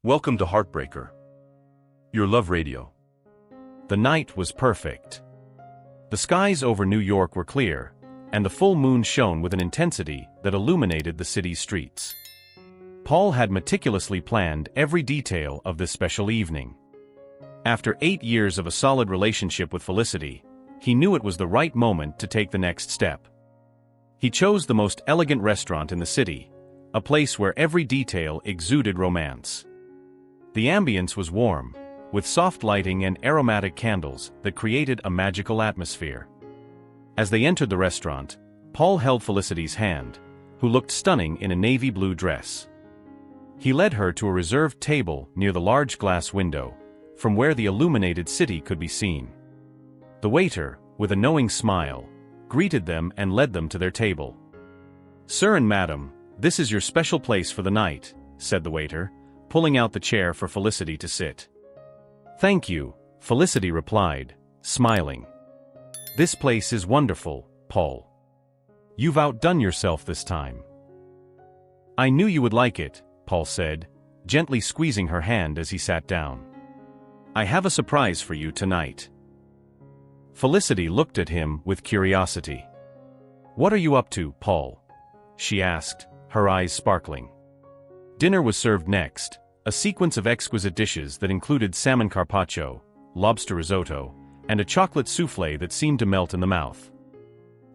Welcome to Heartbreaker, your love radio. The night was perfect. The skies over New York were clear, and the full moon shone with an intensity that illuminated the city's streets. Paul had meticulously planned every detail of this special evening. After 8 years of a solid relationship with Felicity, he knew it was the right moment to take the next step. He chose the most elegant restaurant in the city, a place where every detail exuded romance. The ambience was warm, with soft lighting and aromatic candles that created a magical atmosphere. As they entered the restaurant, Paul held Felicity's hand, who looked stunning in a navy blue dress. He led her to a reserved table near the large glass window, from where the illuminated city could be seen. The waiter, with a knowing smile, greeted them and led them to their table. "Sir and madam, this is your special place for the night," said the waiter, pulling out the chair for Felicity to sit. "Thank you," Felicity replied, smiling. "This place is wonderful, Paul. You've outdone yourself this time." "I knew you would like it," Paul said, gently squeezing her hand as he sat down. "I have a surprise for you tonight." Felicity looked at him with curiosity. "What are you up to, Paul?" she asked, her eyes sparkling. Dinner was served next, a sequence of exquisite dishes that included salmon carpaccio, lobster risotto, and a chocolate soufflé that seemed to melt in the mouth.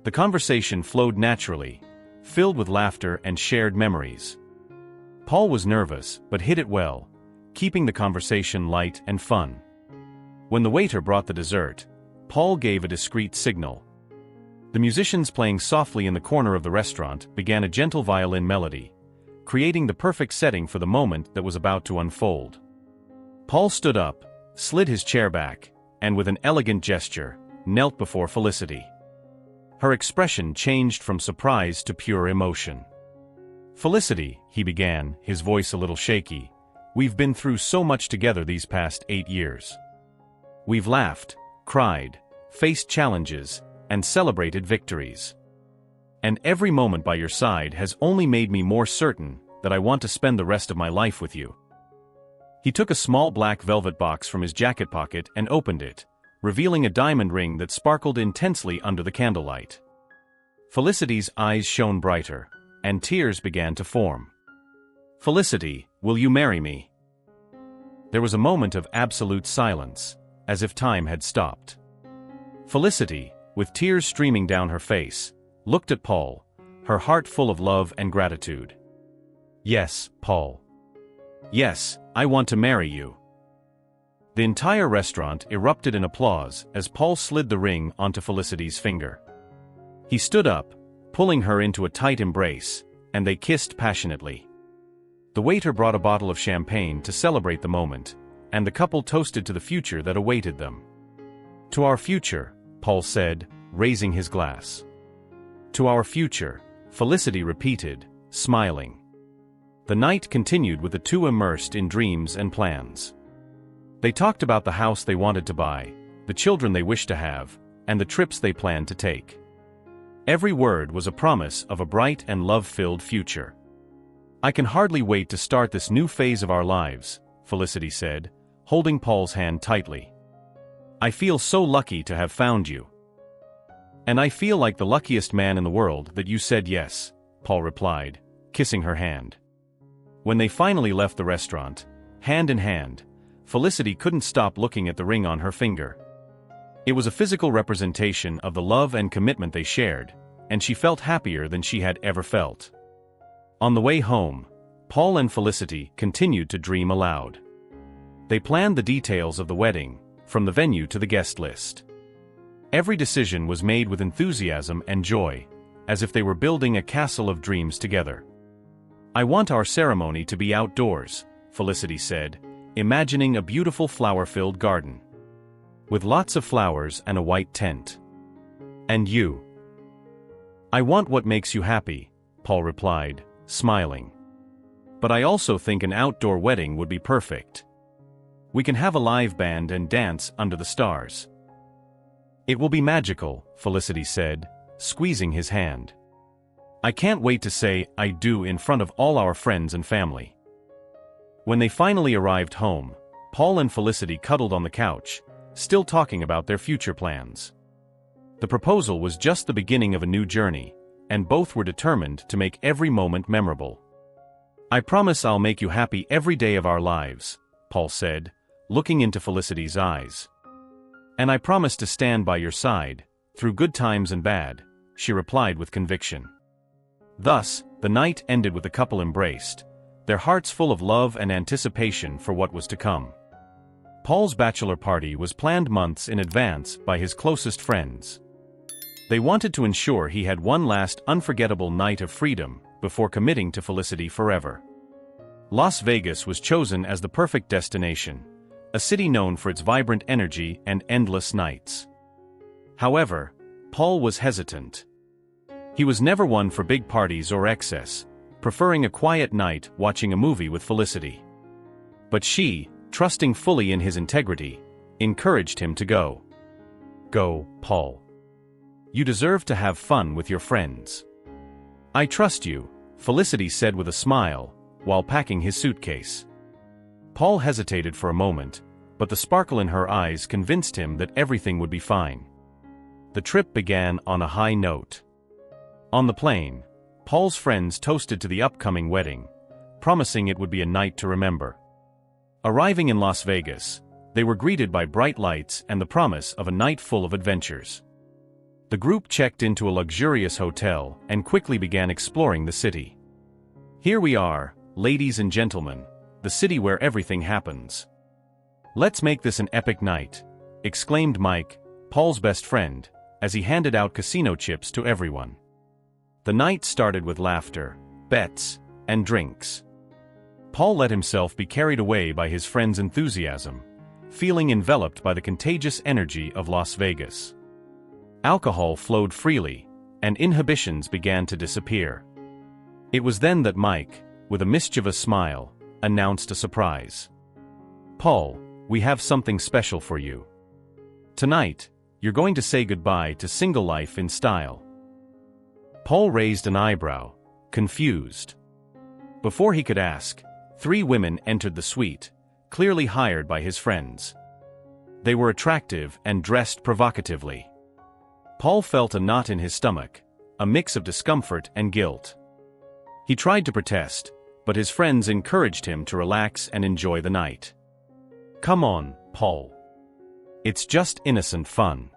The conversation flowed naturally, filled with laughter and shared memories. Paul was nervous, but hid it well, keeping the conversation light and fun. When the waiter brought the dessert, Paul gave a discreet signal. The musicians playing softly in the corner of the restaurant began a gentle violin melody, creating the perfect setting for the moment that was about to unfold. Paul stood up, slid his chair back, and with an elegant gesture, knelt before Felicity. Her expression changed from surprise to pure emotion. "Felicity," he began, his voice a little shaky, "we've been through so much together these past 8 years. We've laughed, cried, faced challenges, and celebrated victories. And every moment by your side has only made me more certain that I want to spend the rest of my life with you." He took a small black velvet box from his jacket pocket and opened it, revealing a diamond ring that sparkled intensely under the candlelight. Felicity's eyes shone brighter, and tears began to form. "Felicity, will you marry me?" There was a moment of absolute silence, as if time had stopped. Felicity, with tears streaming down her face, looked at Paul, her heart full of love and gratitude. "Yes, Paul. Yes, I want to marry you." The entire restaurant erupted in applause as Paul slid the ring onto Felicity's finger. He stood up, pulling her into a tight embrace, and they kissed passionately. The waiter brought a bottle of champagne to celebrate the moment, and the couple toasted to the future that awaited them. "To our future," Paul said, raising his glass. "To our future," Felicity repeated, smiling. The night continued with the two immersed in dreams and plans. They talked about the house they wanted to buy, the children they wished to have, and the trips they planned to take. Every word was a promise of a bright and love-filled future. "I can hardly wait to start this new phase of our lives," Felicity said, holding Paul's hand tightly. "I feel so lucky to have found you." "And I feel like the luckiest man in the world that you said yes," Paul replied, kissing her hand. When they finally left the restaurant, hand in hand, Felicity couldn't stop looking at the ring on her finger. It was a physical representation of the love and commitment they shared, and she felt happier than she had ever felt. On the way home, Paul and Felicity continued to dream aloud. They planned the details of the wedding, from the venue to the guest list. Every decision was made with enthusiasm and joy, as if they were building a castle of dreams together. "I want our ceremony to be outdoors," Felicity said, imagining a beautiful flower-filled garden, with lots of flowers and a white tent. "And you?" "I want what makes you happy," Paul replied, smiling. "But I also think an outdoor wedding would be perfect. We can have a live band and dance under the stars." "It will be magical," Felicity said, squeezing his hand. "I can't wait to say 'I do' in front of all our friends and family." When they finally arrived home, Paul and Felicity cuddled on the couch, still talking about their future plans. The proposal was just the beginning of a new journey, and both were determined to make every moment memorable. "I promise I'll make you happy every day of our lives," Paul said, looking into Felicity's eyes. "And I promise to stand by your side, through good times and bad," she replied with conviction. Thus, the night ended with the couple embraced, their hearts full of love and anticipation for what was to come. Paul's bachelor party was planned months in advance by his closest friends. They wanted to ensure he had one last unforgettable night of freedom before committing to Felicity forever. Las Vegas was chosen as the perfect destination, a city known for its vibrant energy and endless nights. However, Paul was hesitant. He was never one for big parties or excess, preferring a quiet night watching a movie with Felicity. But she, trusting fully in his integrity, encouraged him to go. "Go, Paul. You deserve to have fun with your friends." "I trust you," Felicity said with a smile, while packing his suitcase. Paul hesitated for a moment, but the sparkle in her eyes convinced him that everything would be fine. The trip began on a high note. On the plane, Paul's friends toasted to the upcoming wedding, promising it would be a night to remember. Arriving in Las Vegas, they were greeted by bright lights and the promise of a night full of adventures. The group checked into a luxurious hotel and quickly began exploring the city. "Here we are, ladies and gentlemen, the city where everything happens. Let's make this an epic night," exclaimed Mike, Paul's best friend, as he handed out casino chips to everyone. The night started with laughter, bets, and drinks. Paul let himself be carried away by his friends' enthusiasm, feeling enveloped by the contagious energy of Las Vegas. Alcohol flowed freely, and inhibitions began to disappear. It was then that Mike, with a mischievous smile, announced a surprise. "Paul, we have something special for you. Tonight, you're going to say goodbye to single life in style." Paul raised an eyebrow, confused. Before he could ask, 3 women entered the suite, clearly hired by his friends. They were attractive and dressed provocatively. Paul felt a knot in his stomach, a mix of discomfort and guilt. He tried to protest, but his friends encouraged him to relax and enjoy the night. "Come on, Paul. It's just innocent fun.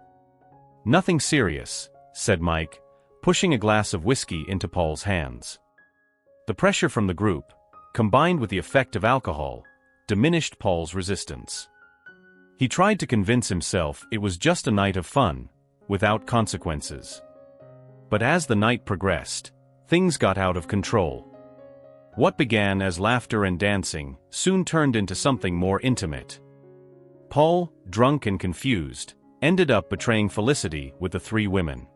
Nothing serious," said Mike, pushing a glass of whiskey into Paul's hands. The pressure from the group, combined with the effect of alcohol, diminished Paul's resistance. He tried to convince himself it was just a night of fun, without consequences. But as the night progressed, things got out of control. What began as laughter and dancing soon turned into something more intimate. Paul, drunk and confused, ended up betraying Felicity with the 3 women.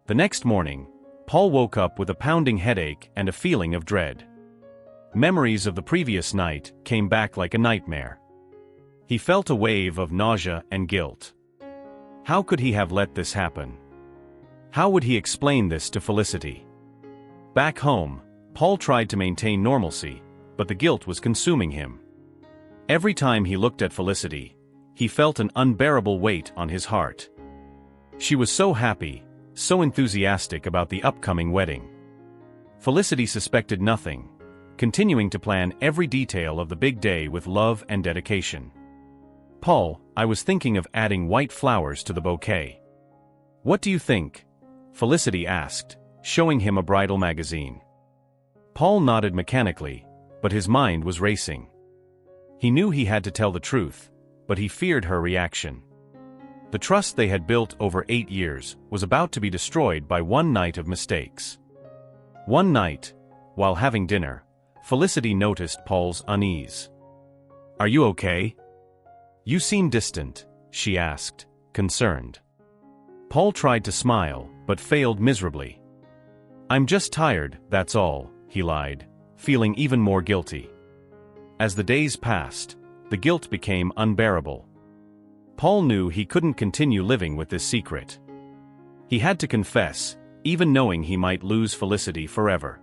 The next morning, Paul woke up with a pounding headache and a feeling of dread. Memories of the previous night came back like a nightmare. He felt a wave of nausea and guilt. How could he have let this happen? How would he explain this to Felicity? Back home, Paul tried to maintain normalcy, but the guilt was consuming him. Every time he looked at Felicity, he felt an unbearable weight on his heart. She was so happy, so enthusiastic about the upcoming wedding. Felicity suspected nothing, continuing to plan every detail of the big day with love and dedication. "Paul, I was thinking of adding white flowers to the bouquet. What do you think?" Felicity asked, showing him a bridal magazine. Paul nodded mechanically, but his mind was racing. He knew he had to tell the truth, but he feared her reaction. The trust they had built over 8 years was about to be destroyed by one night of mistakes. One night, while having dinner, Felicity noticed Paul's unease. "Are you okay? You seem distant," she asked, concerned. Paul tried to smile, but failed miserably. "I'm just tired, that's all," he lied, feeling even more guilty. As the days passed, the guilt became unbearable. Paul knew he couldn't continue living with this secret. He had to confess, even knowing he might lose Felicity forever.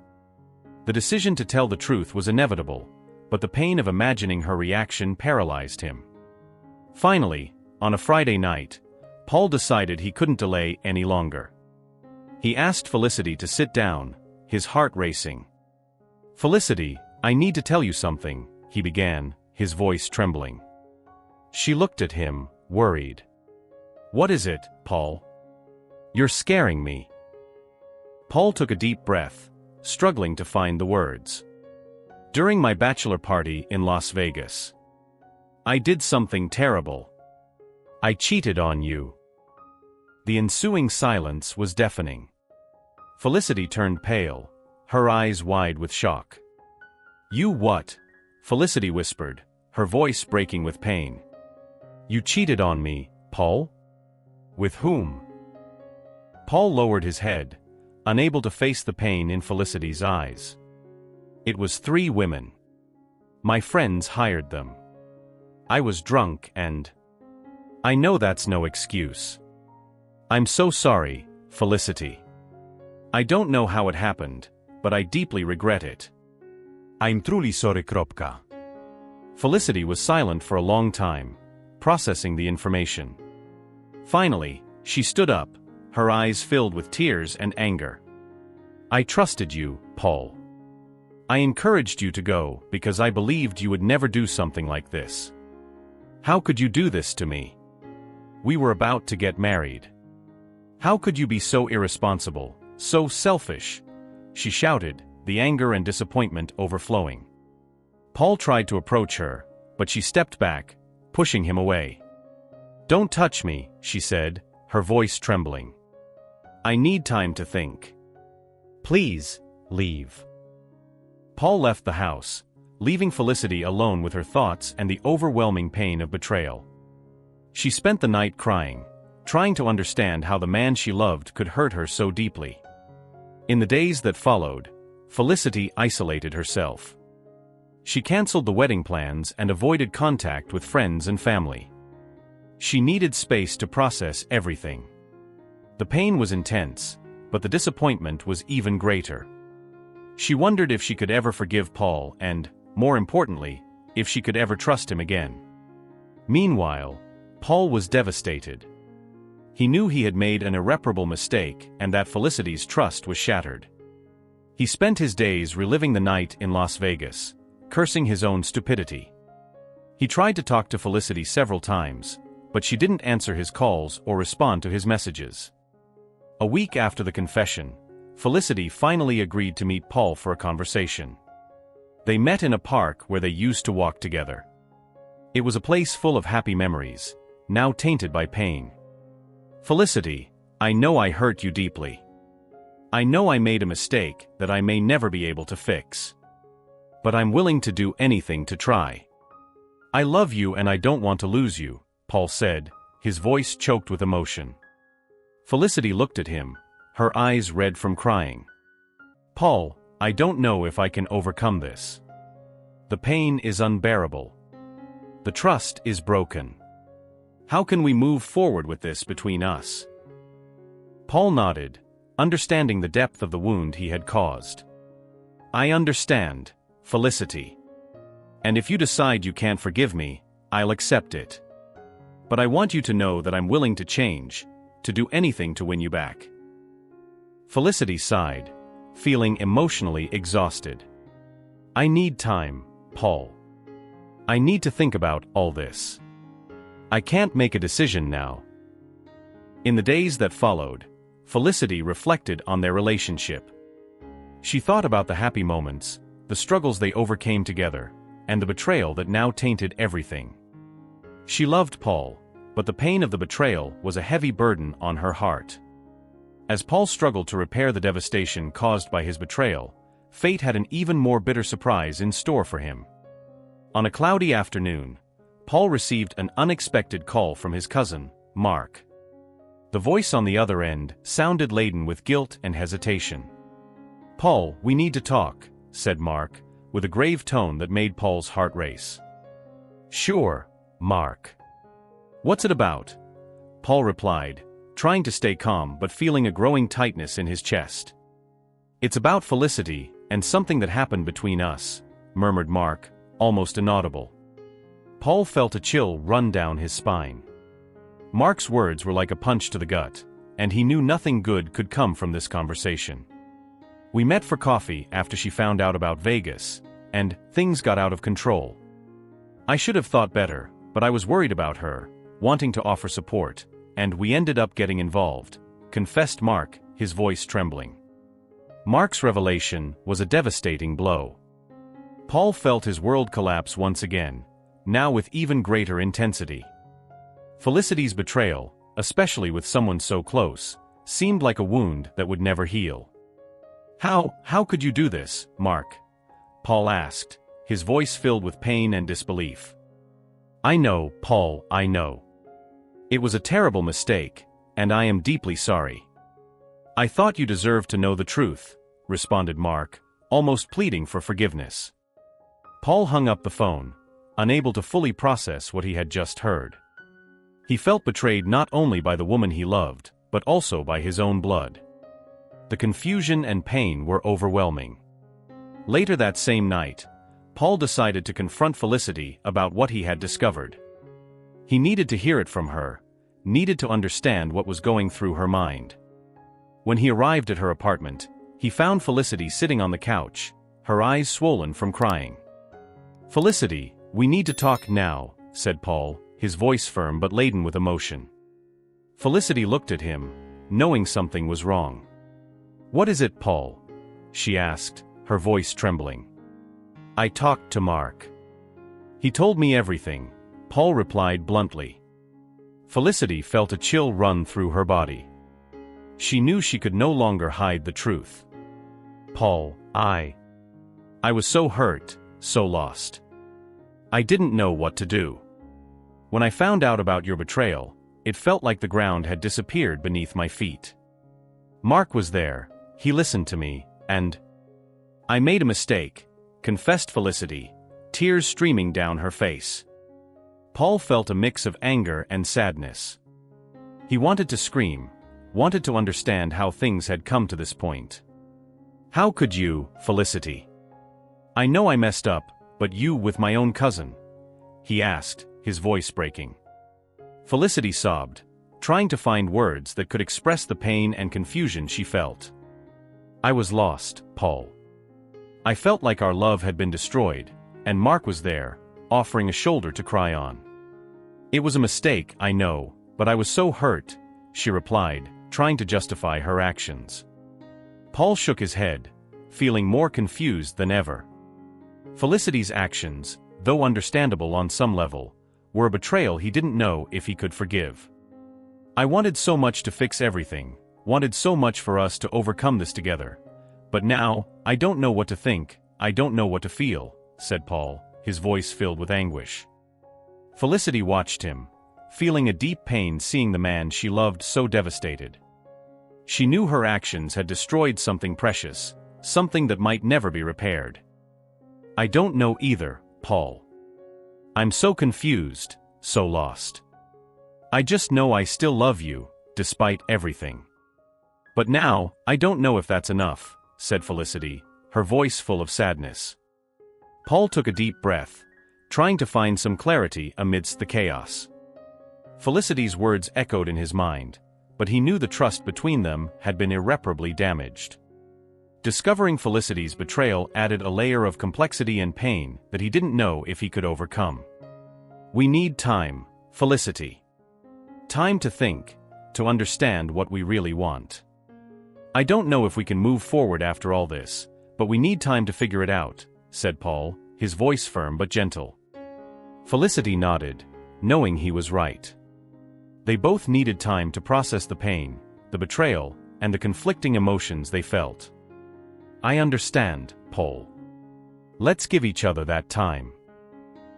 The decision to tell the truth was inevitable, but the pain of imagining her reaction paralyzed him. Finally, on a Friday night, Paul decided he couldn't delay any longer. He asked Felicity to sit down, his heart racing. "Felicity, I need to tell you something," he began, his voice trembling. She looked at him, worried. "What is it, Paul? You're scaring me." Paul took a deep breath, struggling to find the words. "During my bachelor party in Las Vegas, I did something terrible. I cheated on you." The ensuing silence was deafening. Felicity turned pale, her eyes wide with shock. "You what?" Felicity whispered, her voice breaking with pain. "You cheated on me, Paul? With whom?" Paul lowered his head, unable to face the pain in Felicity's eyes. "It was 3 women. My friends hired them. I was drunk and... I know that's no excuse. I'm so sorry, Felicity. I don't know how it happened, but I deeply regret it. I'm truly sorry. Felicity was silent for a long time, processing the information. Finally, she stood up, her eyes filled with tears and anger. "I trusted you, Paul. I encouraged you to go because I believed you would never do something like this. How could you do this to me? We were about to get married. How could you be so irresponsible, so selfish?" she shouted, the anger and disappointment overflowing. Paul tried to approach her, but she stepped back, pushing him away. "Don't touch me," she said, her voice trembling. "I need time to think. Please, leave." Paul left the house, leaving Felicity alone with her thoughts and the overwhelming pain of betrayal. She spent the night crying, trying to understand how the man she loved could hurt her so deeply. In the days that followed, Felicity isolated herself. She canceled the wedding plans and avoided contact with friends and family. She needed space to process everything. The pain was intense, but the disappointment was even greater. She wondered if she could ever forgive Paul and, more importantly, if she could ever trust him again. Meanwhile, Paul was devastated. He knew he had made an irreparable mistake and that Felicity's trust was shattered. He spent his days reliving the night in Las Vegas, cursing his own stupidity. He tried to talk to Felicity several times, but she didn't answer his calls or respond to his messages. A week after the confession, Felicity finally agreed to meet Paul for a conversation. They met in a park where they used to walk together. It was a place full of happy memories, now tainted by pain. "Felicity, I know I hurt you deeply. I know I made a mistake that I may never be able to fix. But I'm willing to do anything to try. I love you and I don't want to lose you," Paul said, his voice choked with emotion. Felicity looked at him, her eyes red from crying. "Paul, I don't know if I can overcome this. The pain is unbearable. The trust is broken. How can we move forward with this between us?" Paul nodded, understanding the depth of the wound he had caused. "I understand, Felicity. And if you decide you can't forgive me, I'll accept it. But I want you to know that I'm willing to change, to do anything to win you back." Felicity sighed, feeling emotionally exhausted. "I need time, Paul. I need to think about all this. I can't make a decision now." In the days that followed, Felicity reflected on their relationship. She thought about the happy moments, the struggles they overcame together, and the betrayal that now tainted everything. She loved Paul, but the pain of the betrayal was a heavy burden on her heart. As Paul struggled to repair the devastation caused by his betrayal, fate had an even more bitter surprise in store for him. On a cloudy afternoon, Paul received an unexpected call from his cousin, Mark. The voice on the other end sounded laden with guilt and hesitation. "Paul, we need to talk," said Mark, with a grave tone that made Paul's heart race. "Sure, Mark. What's it about?" Paul replied, trying to stay calm but feeling a growing tightness in his chest. "It's about Felicity and something that happened between us," murmured Mark, almost inaudible. Paul felt a chill run down his spine. Mark's words were like a punch to the gut, and he knew nothing good could come from this conversation. We met for coffee after she found out about Vegas, and things got out of control. I should have thought better, but I was worried about her, wanting to offer support, and we ended up getting involved, confessed Mark, his voice trembling. Mark's revelation was a devastating blow. Paul felt his world collapse once again, now with even greater intensity. Felicity's betrayal, especially with someone so close, seemed like a wound that would never heal. How could you do this, Mark? Paul asked, his voice filled with pain and disbelief. I know, Paul, I know. It was a terrible mistake, and I am deeply sorry. I thought you deserved to know the truth, responded Mark, almost pleading for forgiveness. Paul hung up the phone, unable to fully process what he had just heard. He felt betrayed not only by the woman he loved, but also by his own blood. The confusion and pain were overwhelming. Later that same night, Paul decided to confront Felicity about what he had discovered. He needed to hear it from her, needed to understand what was going through her mind. When he arrived at her apartment, he found Felicity sitting on the couch, her eyes swollen from crying. Felicity, we need to talk now, said Paul, his voice firm but laden with emotion. Felicity looked at him, knowing something was wrong. What is it, Paul? She asked, her voice trembling. I talked to Mark. He told me everything, Paul replied bluntly. Felicity felt a chill run through her body. She knew she could no longer hide the truth. Paul, I was so hurt, so lost. I didn't know what to do. When I found out about your betrayal, it felt like the ground had disappeared beneath my feet. Mark was there, he listened to me, and I made a mistake, confessed Felicity, tears streaming down her face. Paul felt a mix of anger and sadness. He wanted to scream, wanted to understand how things had come to this point. How could you, Felicity? I know I messed up, but you with my own cousin? He asked, his voice breaking. Felicity sobbed, trying to find words that could express the pain and confusion she felt. I was lost, Paul. I felt like our love had been destroyed, and Mark was there, offering a shoulder to cry on. It was a mistake, I know, but I was so hurt, she replied, trying to justify her actions. Paul shook his head, feeling more confused than ever. Felicity's actions, though understandable on some level, were a betrayal he didn't know if he could forgive. I wanted so much to fix everything, wanted so much for us to overcome this together. But now, I don't know what to think, I don't know what to feel, said Paul, his voice filled with anguish. Felicity watched him, feeling a deep pain seeing the man she loved so devastated. She knew her actions had destroyed something precious, something that might never be repaired. I don't know either, Paul. I'm so confused, so lost. I just know I still love you, despite everything. But now, I don't know if that's enough, said Felicity, her voice full of sadness. Paul took a deep breath, trying to find some clarity amidst the chaos. Felicity's words echoed in his mind, but he knew the trust between them had been irreparably damaged. Discovering Felicity's betrayal added a layer of complexity and pain that he didn't know if he could overcome. We need time, Felicity. Time to think, to understand what we really want. I don't know if we can move forward after all this, but we need time to figure it out, said Paul, his voice firm but gentle. Felicity nodded, knowing he was right. They both needed time to process the pain, the betrayal, and the conflicting emotions they felt. I understand, Paul. Let's give each other that time.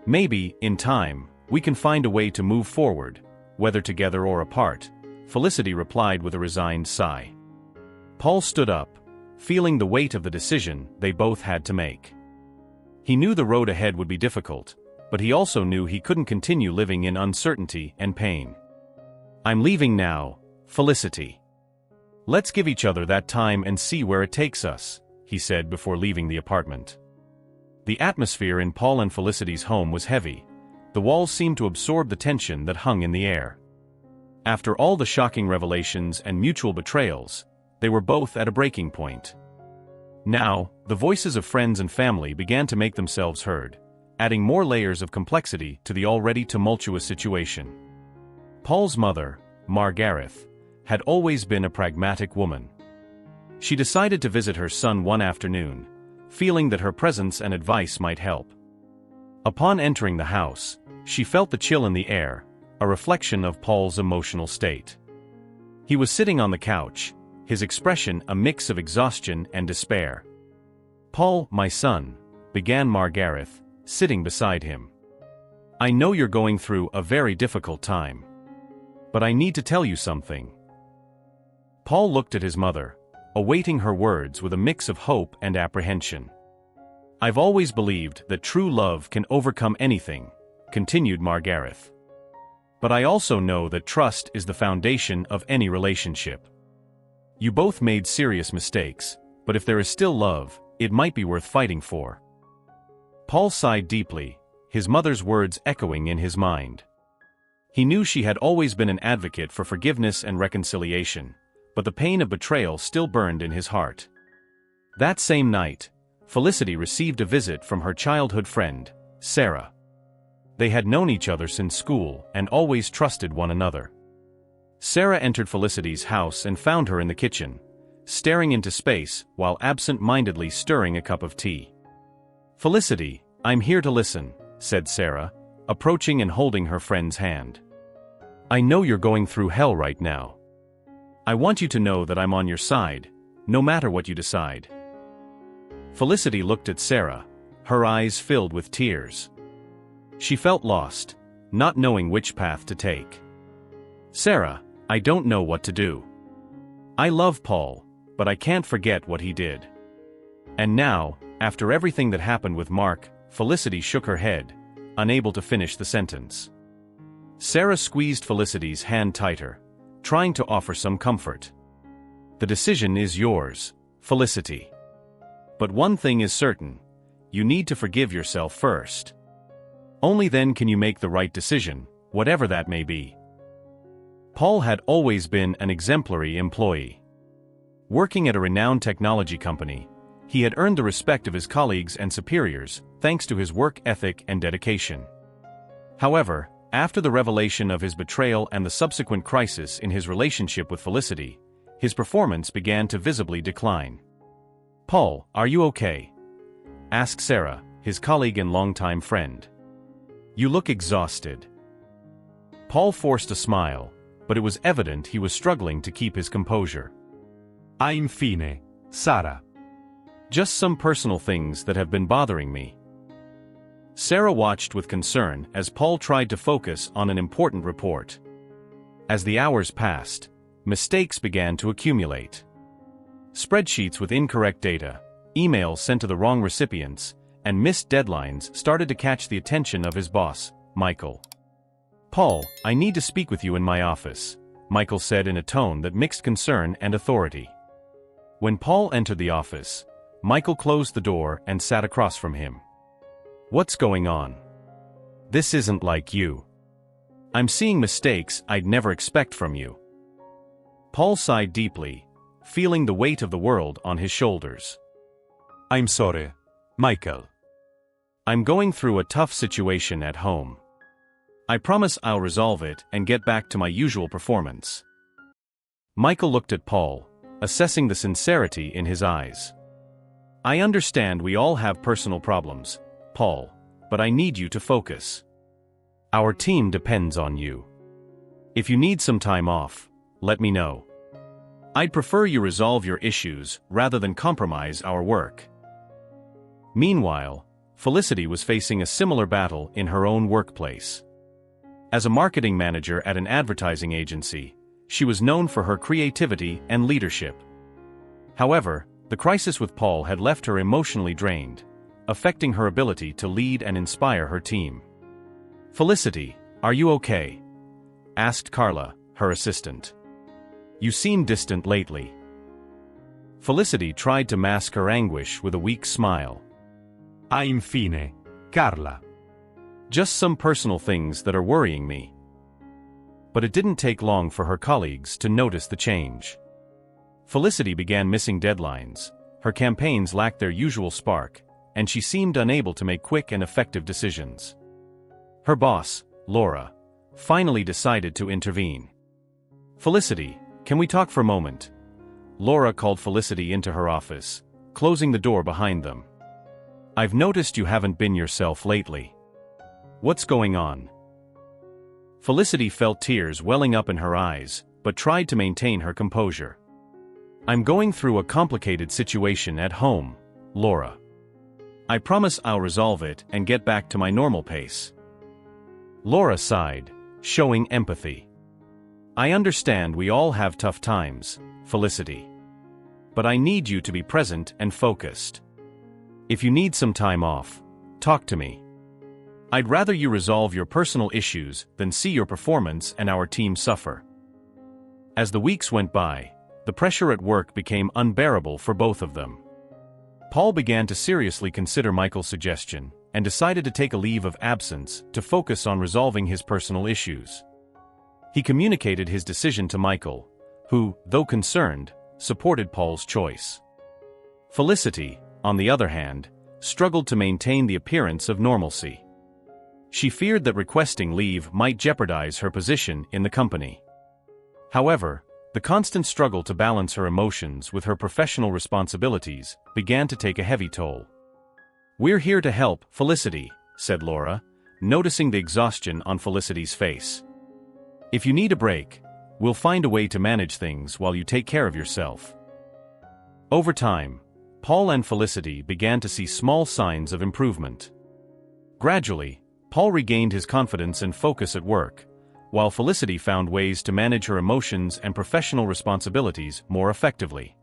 Maybe, in time, we can find a way to move forward, whether together or apart, Felicity replied with a resigned sigh. Paul stood up, feeling the weight of the decision they both had to make. He knew the road ahead would be difficult, but he also knew he couldn't continue living in uncertainty and pain. I'm leaving now, Felicity. Let's give each other that time and see where it takes us, he said before leaving the apartment. The atmosphere in Paul and Felicity's home was heavy. The walls seemed to absorb the tension that hung in the air. After all the shocking revelations and mutual betrayals, they were both at a breaking point. Now, the voices of friends and family began to make themselves heard, adding more layers of complexity to the already tumultuous situation. Paul's mother, Margareth, had always been a pragmatic woman. She decided to visit her son one afternoon, feeling that her presence and advice might help. Upon entering the house, she felt the chill in the air, a reflection of Paul's emotional state. He was sitting on the couch, his expression a mix of exhaustion and despair. "Paul, my son," began Margareth, sitting beside him. "I know you're going through a very difficult time. But I need to tell you something." Paul looked at his mother, awaiting her words with a mix of hope and apprehension. "I've always believed that true love can overcome anything," continued Margareth. "But I also know that trust is the foundation of any relationship. You both made serious mistakes, but if there is still love, it might be worth fighting for." Paul sighed deeply, his mother's words echoing in his mind. He knew she had always been an advocate for forgiveness and reconciliation, but the pain of betrayal still burned in his heart. That same night, Felicity received a visit from her childhood friend, Sarah. They had known each other since school and always trusted one another. Sarah entered Felicity's house and found her in the kitchen, staring into space while absent-mindedly stirring a cup of tea. "Felicity, I'm here to listen," said Sarah, approaching and holding her friend's hand. "I know you're going through hell right now. I want you to know that I'm on your side, no matter what you decide." Felicity looked at Sarah, her eyes filled with tears. She felt lost, not knowing which path to take. "Sarah, I don't know what to do. I love Paul, but I can't forget what he did." And now, after everything that happened with Mark, Felicity shook her head, unable to finish the sentence. Sarah squeezed Felicity's hand tighter, trying to offer some comfort. "The decision is yours, Felicity. But one thing is certain, you need to forgive yourself first. Only then can you make the right decision, whatever that may be." Paul had always been an exemplary employee. Working at a renowned technology company, he had earned the respect of his colleagues and superiors thanks to his work ethic and dedication. However, after the revelation of his betrayal and the subsequent crisis in his relationship with Felicity, his performance began to visibly decline. "Paul, are you okay?" asked Sarah, his colleague and longtime friend. "You look exhausted." Paul forced a smile, but it was evident he was struggling to keep his composure. "I'm fine, Sarah. Just some personal things that have been bothering me." Sarah watched with concern as Paul tried to focus on an important report. As the hours passed, mistakes began to accumulate. Spreadsheets with incorrect data, emails sent to the wrong recipients, and missed deadlines started to catch the attention of his boss, Michael. "Paul, I need to speak with you in my office," Michael said in a tone that mixed concern and authority. When Paul entered the office, Michael closed the door and sat across from him. "What's going on? This isn't like you. I'm seeing mistakes I'd never expect from you." Paul sighed deeply, feeling the weight of the world on his shoulders. "I'm sorry, Michael. "I'm going through a tough situation at home. I promise I'll resolve it and get back to my usual performance." Michael looked at Paul, assessing the sincerity in his eyes. "I understand we all have personal problems, Paul, but I need you to focus. Our team depends on you. If you need some time off, let me know. I'd prefer you resolve your issues rather than compromise our work." Meanwhile, Felicity was facing a similar battle in her own workplace. As a marketing manager at an advertising agency, she was known for her creativity and leadership. However, the crisis with Paul had left her emotionally drained, affecting her ability to lead and inspire her team. "Felicity, are you okay?" asked Carla, her assistant. "You seem distant lately." Felicity tried to mask her anguish with a weak smile. infine, Carla. Just some personal things that are worrying me. But it didn't take long for her colleagues to notice the change. Felicity began missing deadlines, her campaigns lacked their usual spark, and she seemed unable to make quick and effective decisions. Her boss, Laura, finally decided to intervene. "Felicity, can we talk for a moment?" Laura called Felicity into her office, closing the door behind them. "I've noticed you haven't been yourself lately. What's going on?" Felicity felt tears welling up in her eyes, but tried to maintain her composure. "I'm going through a complicated situation at home, Laura. I promise I'll resolve it and get back to my normal pace." Laura sighed, showing empathy. "I understand we all have tough times, Felicity. But I need you to be present and focused. If you need some time off, talk to me. I'd rather you resolve your personal issues than see your performance and our team suffer." As the weeks went by, the pressure at work became unbearable for both of them. Paul began to seriously consider Michael's suggestion and decided to take a leave of absence to focus on resolving his personal issues. He communicated his decision to Michael, who, though concerned, supported Paul's choice. Felicity, on the other hand, struggled to maintain the appearance of normalcy. She feared that requesting leave might jeopardize her position in the company. However, the constant struggle to balance her emotions with her professional responsibilities began to take a heavy toll. "We're here to help, Felicity," said Laura, noticing the exhaustion on Felicity's face. "If you need a break, we'll find a way to manage things while you take care of yourself." Over time, Paul and Felicity began to see small signs of improvement. Gradually, Paul regained his confidence and focus at work, while Felicity found ways to manage her emotions and professional responsibilities more effectively.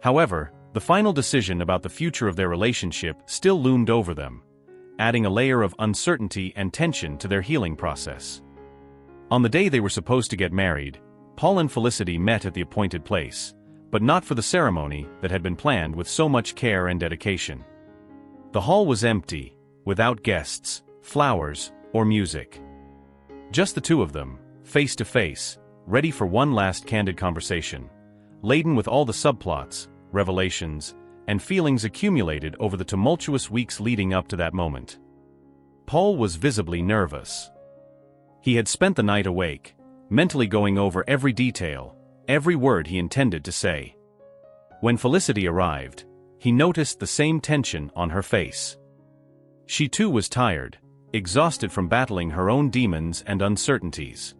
However, the final decision about the future of their relationship still loomed over them, adding a layer of uncertainty and tension to their healing process. On the day they were supposed to get married, Paul and Felicity met at the appointed place, but not for the ceremony that had been planned with so much care and dedication. The hall was empty, without guests, flowers, or music. Just the two of them, face to face, ready for one last candid conversation, laden with all the subplots, revelations, and feelings accumulated over the tumultuous weeks leading up to that moment. Paul was visibly nervous. He had spent the night awake, mentally going over every detail, every word he intended to say. When Felicity arrived, he noticed the same tension on her face. She too was tired, exhausted from battling her own demons and uncertainties.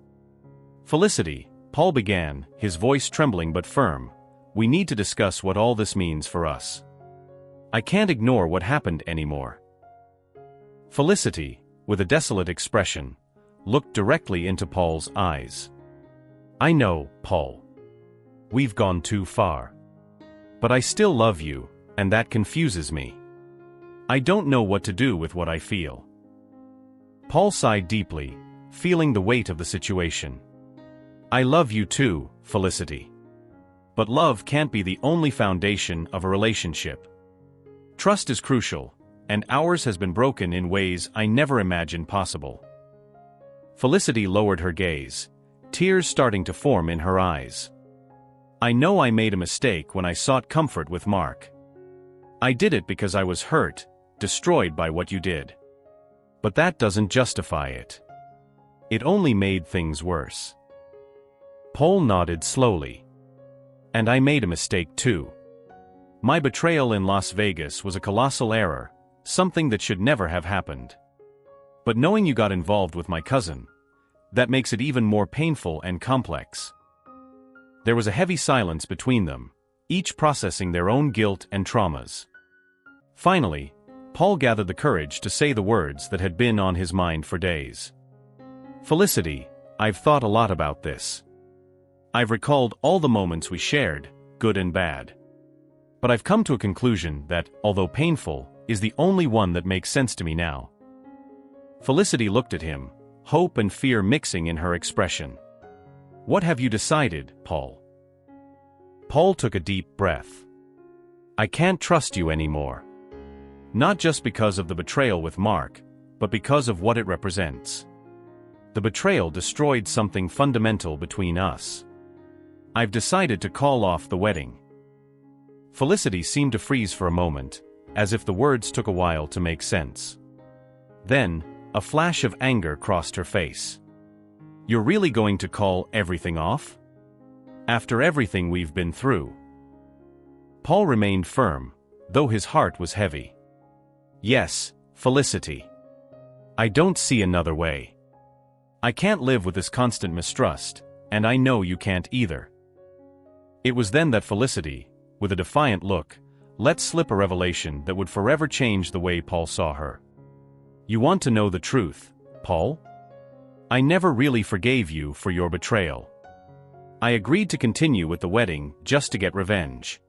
"Felicity," Paul began, his voice trembling but firm, "we need to discuss what all this means for us. I can't ignore what happened anymore." Felicity, with a desolate expression, looked directly into Paul's eyes. "I know, Paul. We've gone too far. But I still love you, and that confuses me. I don't know what to do with what I feel." Paul sighed deeply, feeling the weight of the situation. "I love you too, Felicity. But love can't be the only foundation of a relationship. Trust is crucial, and ours has been broken in ways I never imagined possible." Felicity lowered her gaze, tears starting to form in her eyes. "I know I made a mistake when I sought comfort with Mark. I did it because I was hurt, destroyed by what you did. But that doesn't justify it. It only made things worse." Paul nodded slowly. "And I made a mistake too. My betrayal in Las Vegas was a colossal error, something that should never have happened. But knowing you got involved with my cousin, that makes it even more painful and complex." There was a heavy silence between them, each processing their own guilt and traumas. Finally, Paul gathered the courage to say the words that had been on his mind for days. "Felicity, I've thought a lot about this. I've recalled all the moments we shared, good and bad. But I've come to a conclusion that, although painful, is the only one that makes sense to me now." Felicity looked at him, hope and fear mixing in her expression. "What have you decided, Paul?" Paul took a deep breath. "I can't trust you anymore. Not just because of the betrayal with Mark, but because of what it represents. The betrayal destroyed something fundamental between us. I've decided to call off the wedding. Felicity seemed to freeze for a moment, as if the words took a while to make sense. Then, a flash of anger crossed her face. You're really going to call everything off? After everything we've been through? Paul remained firm, though his heart was heavy. Yes, Felicity. I don't see another way. I can't live with this constant mistrust, and I know you can't either. It was then that Felicity, with a defiant look, let slip a revelation that would forever change the way Paul saw her. You want to know the truth, Paul? I never really forgave you for your betrayal. I agreed to continue with the wedding just to get revenge.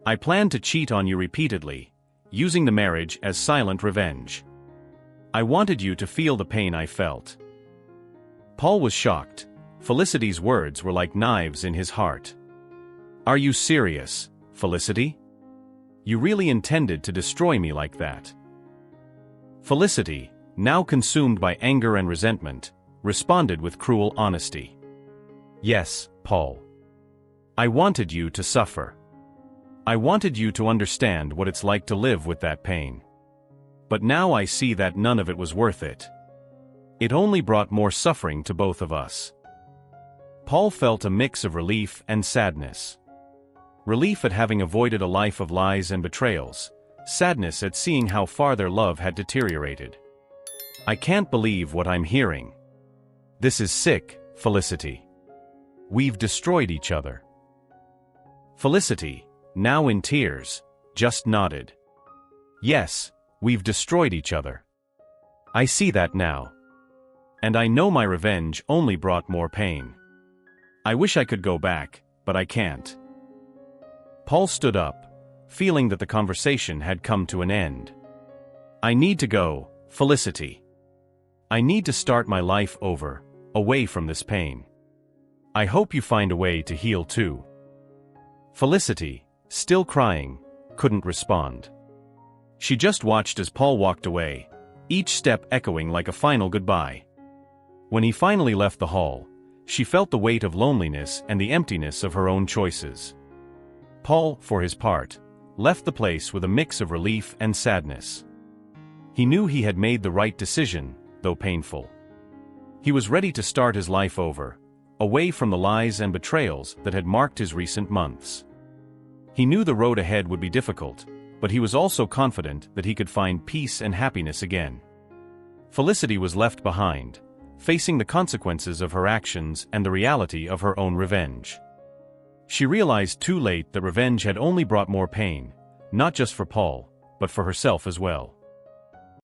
I planned to cheat on you repeatedly, using the marriage as silent revenge. I wanted you to feel the pain I felt. Paul was shocked. Felicity's words were like knives in his heart. Are you serious, Felicity? You really intended to destroy me like that? Felicity, now consumed by anger and resentment, responded with cruel honesty. Yes, Paul. I wanted you to suffer. I wanted you to understand what it's like to live with that pain. But now I see that none of it was worth it. It only brought more suffering to both of us. Paul felt a mix of relief and sadness. Relief at having avoided a life of lies and betrayals, sadness at seeing how far their love had deteriorated. I can't believe what I'm hearing. This is sick, Felicity. We've destroyed each other. Felicity, now in tears, just nodded. Yes, we've destroyed each other. I see that now. And I know my revenge only brought more pain. I wish I could go back, but I can't. Paul stood up, feeling that the conversation had come to an end. I need to go, Felicity. I need to start my life over, away from this pain. I hope you find a way to heal too. Felicity, still crying, couldn't respond. She just watched as Paul walked away, each step echoing like a final goodbye. When he finally left the hall, she felt the weight of loneliness and the emptiness of her own choices. Paul, for his part, left the place with a mix of relief and sadness. He knew he had made the right decision, though painful. He was ready to start his life over, away from the lies and betrayals that had marked his recent months. He knew the road ahead would be difficult, but he was also confident that he could find peace and happiness again. Felicity was left behind, facing the consequences of her actions and the reality of her own revenge. She realized too late that revenge had only brought more pain, not just for Paul, but for herself as well.